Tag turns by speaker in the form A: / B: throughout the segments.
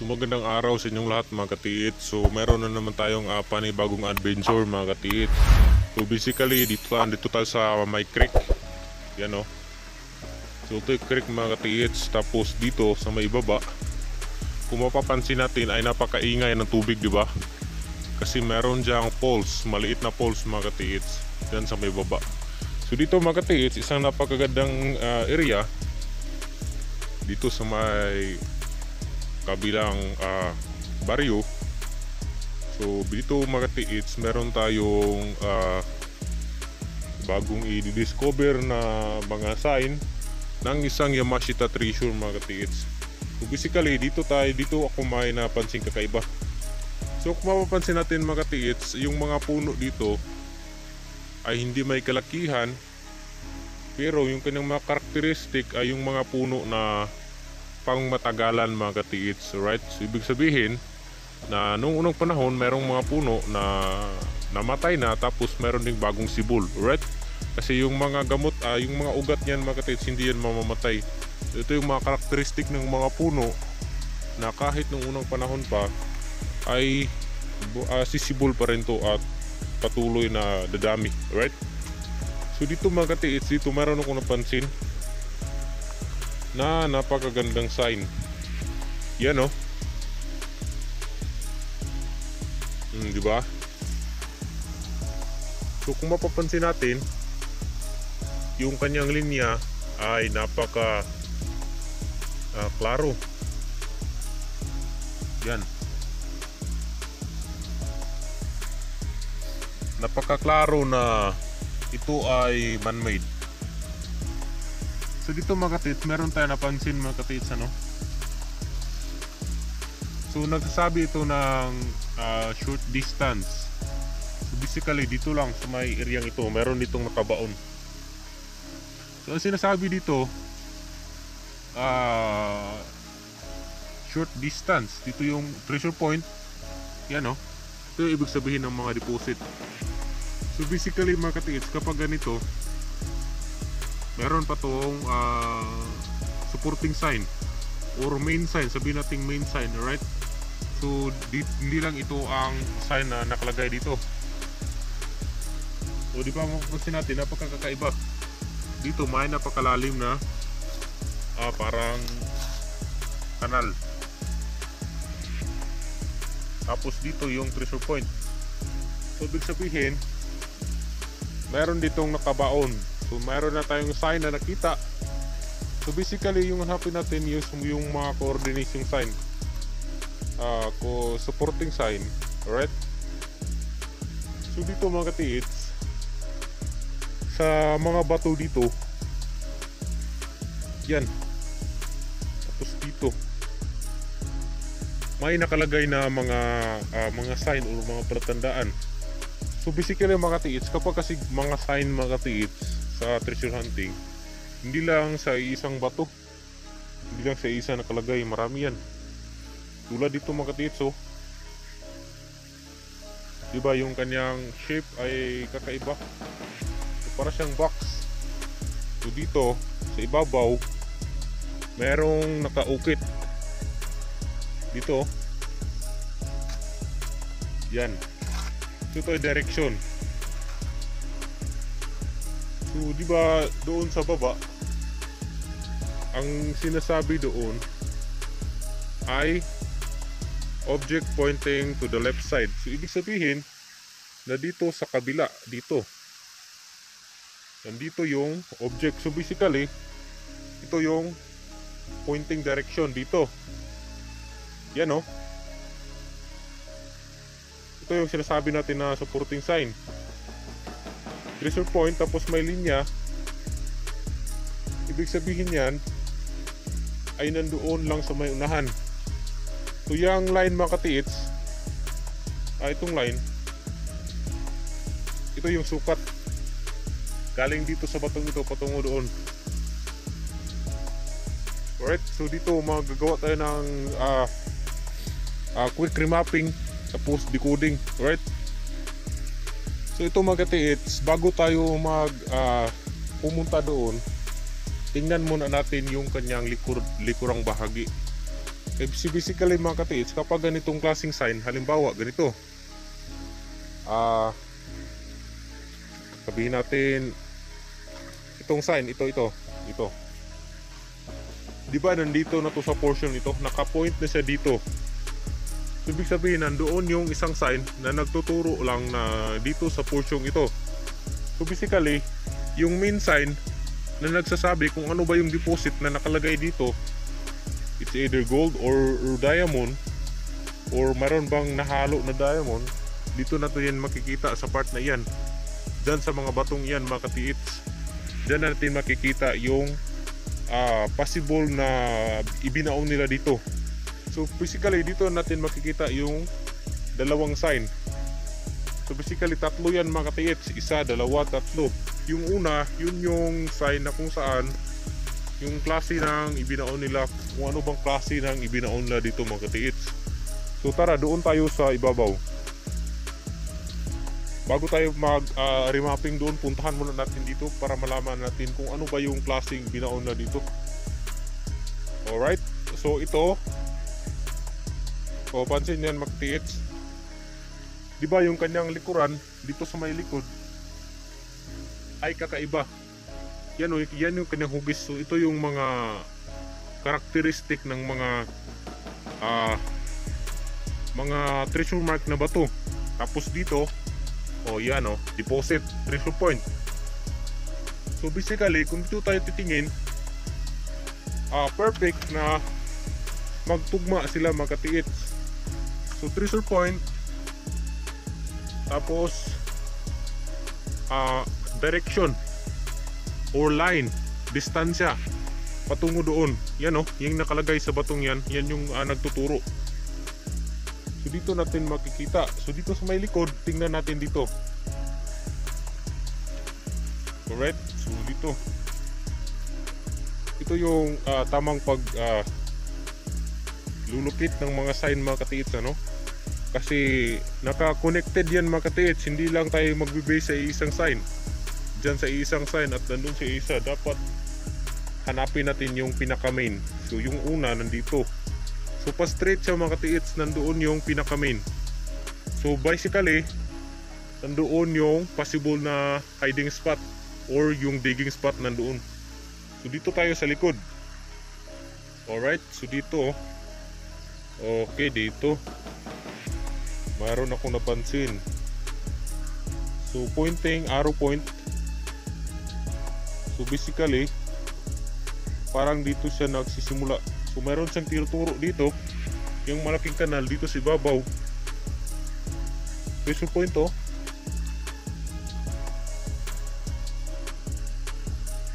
A: So magandang araw sa inyong lahat mga katiit. So meron na naman tayong panibagong adventure mga katiit. So basically dito tayo sa may creek. Yan o. So ito yung creek mga katiit. Tapos dito sa may baba, kung mapapansin natin ay napakaingay ng tubig, di ba? Kasi meron diyang falls, maliit na falls mga katiit. Yan sa may baba. So dito mga katiit, isang napakagandang area. Dito sa may kabilang baryo. So dito mga katiits, meron tayong bagong i-discover na mga sign ng isang Yamashita treasure mga katiits. So basically dito ako may napansin kakaiba. So kung mapapansin natin mga katiits, yung mga puno dito ay hindi may kalakihan, pero yung kanyang mga karakteristik ay yung mga puno na pang matagalan mga katiits, right? So ibig sabihin na noong unang panahon merong mga puno na namatay na, tapos meron ding bagong sibol, right? Kasi yung mga gamot, yung mga ugat niyan mga katiits, hindi yan mamamatay. Ito yung mga karakteristik ng mga puno na kahit noong unang panahon pa ay sisibol pa rin to at patuloy na dadami, right? So dito mga katiits, dito meron akong napansin na napakagandang sign. Yan o. Di ba? So kung mapapansin natin, yung kanyang linya ay napaka klaro. Yan. Napakaklaro na ito ay man-made. So dito mga katiits, meron tayo napansin mga katiits, ano? So nagsasabi ito ng short distance. So basically dito lang sa may area ito, meron ditong nakabaon. So ang sinasabi dito, short distance, dito yung treasure point. Yan o. Ito yung ibig sabihin ng mga deposit. So basically mga katiits, kapag ganito, meron pa tong supporting sign or main sign, sabihin nating main sign, right? So hindi lang ito ang sign na nakalagay dito. So di ba mapapansin natin, napakakaiba. Dito may napakalalim na parang kanal. Tapos dito yung treasure point. So ibig sabihin, meron ditong nakabaon. So mayroon na tayong sign na nakita. So basically yung hanapin natin yung mga coordinates, yung sign, supporting sign, alright? So dito mga katiits, sa mga bato dito, yan. Tapos dito may nakalagay na mga sign o mga palatandaan. So basically mga katiits, kapag kasi mga sign mga katiits sa treasure hunting, hindi lang sa isang bato, hindi lang sa isa nakalagay, marami yan. Tulad dito mga katiits, oh. Diba yung kanyang shape ay kakaiba. So, para siyang box. So dito sa ibabaw merong nakaukit dito, yan. So ito ay direction. So di ba doon sa baba, ang sinasabi doon ay object pointing to the left side. So ibig sabihin na dito sa kabila, dito, nandito yung object. So basically ito yung pointing direction dito. Yan o. Ito yung sinasabi natin na supporting sign, treasure point, tapos may linya. Ibig sabihin yan ay nandoon lang sa may unahan. So yung line mga katiits, itong line, ito yung sukat galing dito sa batong ito patungo doon. Alright, so dito magagawa tayo ng quick remapping, tapos decoding, right? So ito mga katiits, bago tayo pumunta doon, tingnan muna natin yung kanyang likurang bahagi. Basically mga katiits, kapag ganitong klaseng sign, halimbawa ganito, sabihin natin itong sign, ito, di ba nandito na to sa portion ito, naka-point na siya dito. So ibig sabihin nandoon yung isang sign na nagtuturo lang na dito sa portion ito. So basically yung main sign na nagsasabi kung ano ba yung deposit na nakalagay dito, it's either gold or diamond, or mayroon bang nahalo na diamond, dito na to yan makikita sa part na yan. Dyan sa mga batong yan mga katiits, dyan natin makikita yung possible na ibinaon nila dito. So basically dito natin makikita yung dalawang sign. So basically tatlo yan mga katiits, isa, dalawa, tatlo. Yung una, yun yung sign na kung saan yung klase ng ibinaon nila, kung ano bang klase ng ibinaon nila dito mga katiits. So tara, doon tayo sa ibabaw. Bago tayo mag-remapping doon, puntahan muna natin dito para malaman natin kung ano ba yung klaseng binaon na dito. Alright, so ito, pansin yan magtiits. Diba yung kanyang likuran, dito sa may likod, ay kakaiba. Yan yung kanyang hugis. So ito yung mga karakteristik ng mga treasure mark na bato. Tapos dito, yan deposit, treasure point. So basically kung dito tayo titingin, perfect na magtugma sila mga katiits. So treasure point, tapos direction or line, distansya patungo doon. Yan yung nakalagay sa batong yan, yan yung nagtuturo. So dito natin makikita. So dito sa may likod, tingnan natin dito. Alright, so dito, ito yung tamang pag lulukit ng mga sign mga katiits, kasi naka-connected yan mga katiits. Hindi lang tayo magbe-base sa isang sign. Diyan sa isang sign at nandun sa isa, dapat hanapin natin yung pinaka main. So yung una nandito, so pa straight siya mga katiits, nandoon yung pinaka main. So basically nandoon yung possible na hiding spot or yung digging spot nandoon. So dito tayo sa likod. Alright, so dito, okay, dito mayroon akong napansin. So pointing, arrow point. So basically parang dito siya nagsisimula. So mayroon siyang tinuturo dito, yung malaking kanal dito sa ibabaw. Treasure point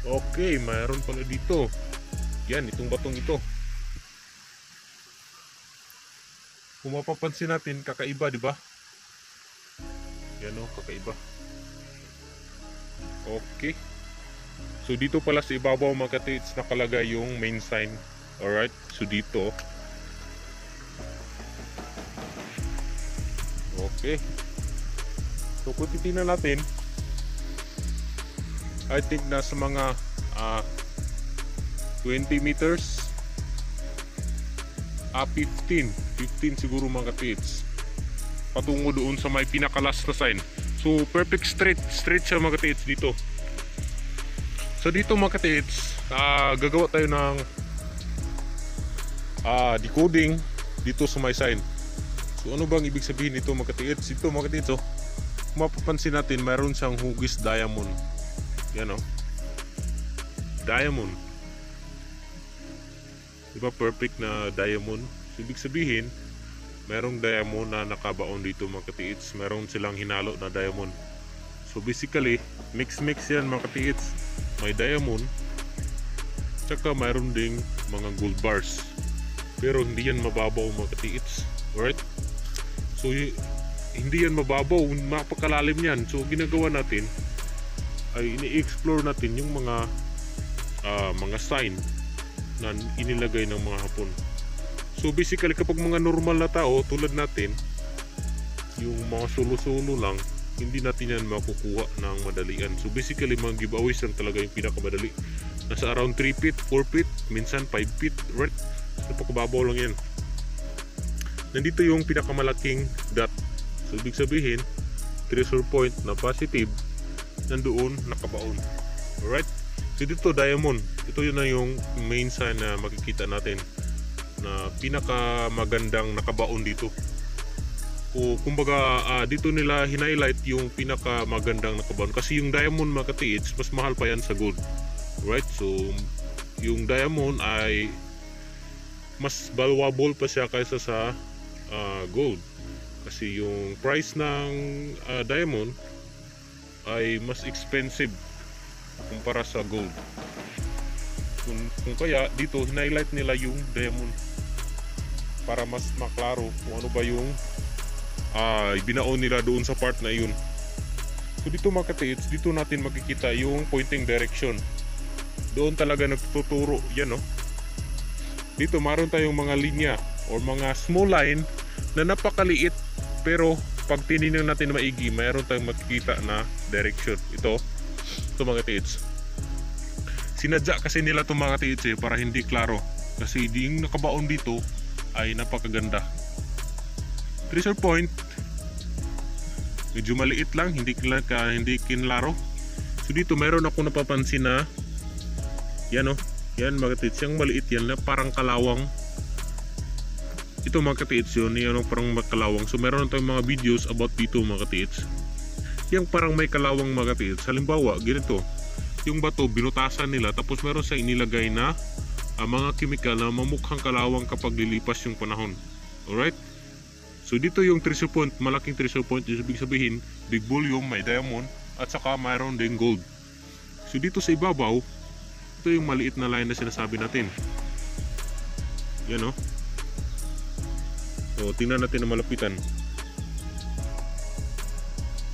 A: Okay, mayroon pala dito. Yan, itong batong ito. Kung mapapansin natin, kakaiba, di ba? Yan kakaiba. Okay. So dito pala sa ibabaw mga katiits nakalagay yung main sign. Alright, so dito. Okay. So kung titignan natin, I think nasa mga 20 meters, 15 siguro mga katiits, patungo doon sa may pinakalas na sign. So perfect straight siya mga katiits dito. So dito mga katiits, gagawa tayo ng decoding dito sa may sign. So ano bang ibig sabihin nito mga katiits? Ito mga katiits, kung mapapansin natin, mayroon siyang hugis diamond. Yan diamond. Diba perfect na diamond? So ibig sabihin, merong diamond na nakabaon dito mga katiits. Meron silang hinalo na diamond. So basically, mix yan mga katiits. May diamond, tsaka mayroon ding mga gold bars. Pero hindi yan mababaw mga katiits. Alright? So hindi yan mababaw, mapakalalim yan. So ginagawa natin ay ini-explore natin yung mga sign na inilagay ng mga Hapon. So basically kapag mga normal na tao tulad natin, yung mga solo-solo lang, hindi natin yan makukuha ng madalian. So basically mga giveaways lang talaga yung pinakamadali. Nasa around 3 feet, 4 feet, minsan 5 feet, right? So pagkababaw lang yan. nandito yung pinakamalaking dot. So ibig sabihin, treasure point na positive, nandoon nakabaon. Alright? So dito diamond, ito yun na yung main sign na makikita natin na pinakamagandang nakabaon dito. O kumbaga dito nila hinighlight yung pinakamagandang nakabaon kasi yung diamond mga katiits, mas mahal pa yan sa gold. Right? So yung diamond ay mas valuable pa siya kaysa sa gold kasi yung price ng diamond ay mas expensive kumpara sa gold. Kung kaya dito hinighlight nila yung diamond para mas maklaro kung ano ba yung binaon nila doon sa part na yun. So dito mga katiits, dito natin makikita yung pointing direction. Doon talaga nagtuturo yan, no? Dito maroon tayong mga linya or mga small line na napakaliit, pero pag tinignan natin maigi, mayroon tayong makikita na direction. Ito mga katiits, sinadya kasi nila itong mga katiits para hindi klaro, kasi yung nakabaon dito ay napakaganda. Treasure point, medyo maliit lang, hindi kinlaro. So dito meron ako napapansin na yan, yan mga katiits, yung maliit yan na parang kalawang. Ito mga katiits yun, yan parang kalawang. So meron tayong mga videos about dito mga katiits, yung parang may kalawang mga katiits. Halimbawa ganito, yung bato binutasan nila, tapos meron sa inilagay na mga kemikal na mamukhang kalawang kapag lilipas yung panahon. Alright? So dito yung treasure point, malaking treasure point, ibig sabihin big volume, may diamond, at saka mayroon din gold. So dito sa ibabaw, ito yung maliit na line na sinasabi natin. Yan, so tingnan natin na malapitan.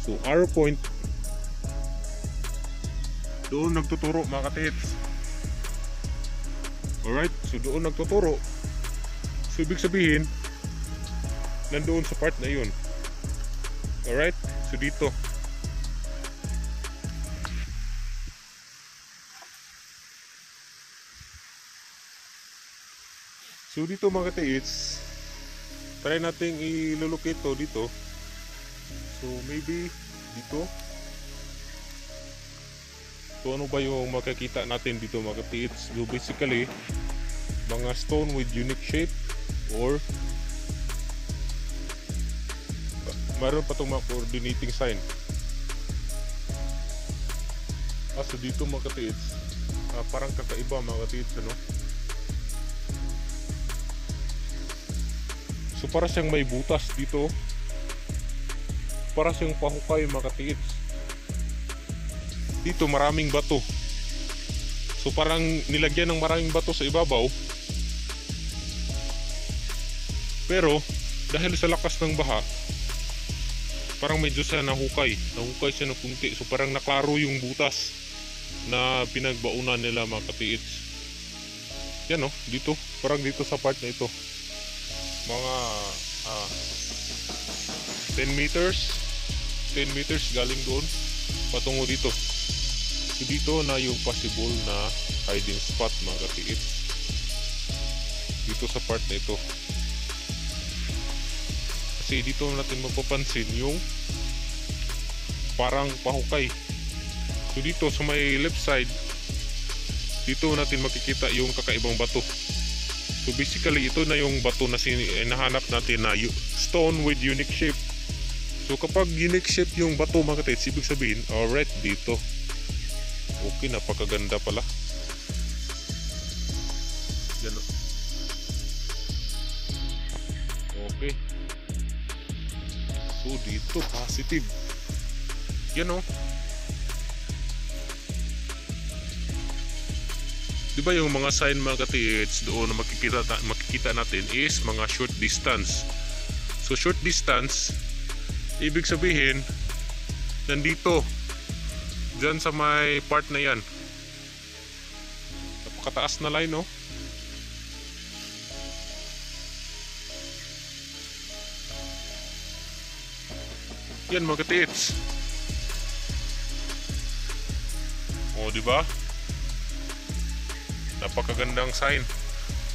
A: So arrow point, doon nagtuturo mga katiits. Alright, so doon nagtuturo. So ibig sabihin nandoon sa part na yun. Alright, so dito mga katiits, try natin ilulocate to dito. So maybe dito. So ano ba yung makikita natin dito mga katiits? So basically mga stone with unique shape, or mayroon pa itong mga coordinating sign. So dito mga katiits, parang kakaiba mga katiits, so para siyang may butas dito, para siyang pahukay mga katiits. Dito maraming bato, so parang nilagyan ng maraming bato sa ibabaw, pero dahil sa lakas ng baha, parang medyo siya nahukay siya ng kunti. So parang naklaro yung butas na pinagbaunan nila mga katiits. Yan, dito, parang dito sa part na ito, mga 10 meters galing doon patungo dito. So dito na yung possible na hiding spot mga katiits, dito sa part na ito. Kasi dito natin mapapansin yung parang pahukay. So dito sa may left side, dito natin makikita yung kakaibang bato. So basically ito na yung bato na nahanap natin na stone with unique shape. So kapag unique shape yung bato mga katiits, ibig sabihin alright dito. Okay, napakaganda pala. Yan, okay. So dito positive. Yan, diba yung mga sign mga katiits doon na makikita natin is mga short distance. So short distance, ibig sabihin nandito dyan sa may part na yan, napakataas na line, yan mga katiits. Diba? Napakagandang sign.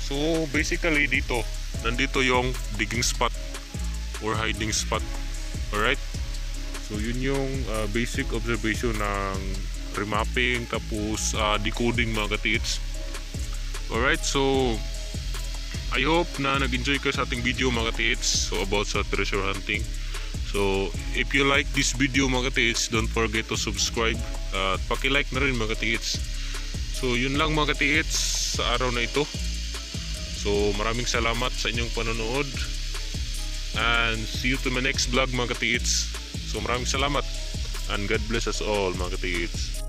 A: So basically dito, nandito yung digging spot. or hiding spot. Alright? So yun yung basic observation ng remapping tapos decoding mga katiits. Alright, so I hope na nag-enjoy ka sa ating video mga katiits, so about sa treasure hunting. So if you like this video mga katiits, don't forget to subscribe at paki-like na rin mga katiits. So yun lang mga katiits sa araw na ito. So maraming salamat sa inyong panonood and see you to my next vlog mga katiits. So maraming salamat and God bless us all mga katiits.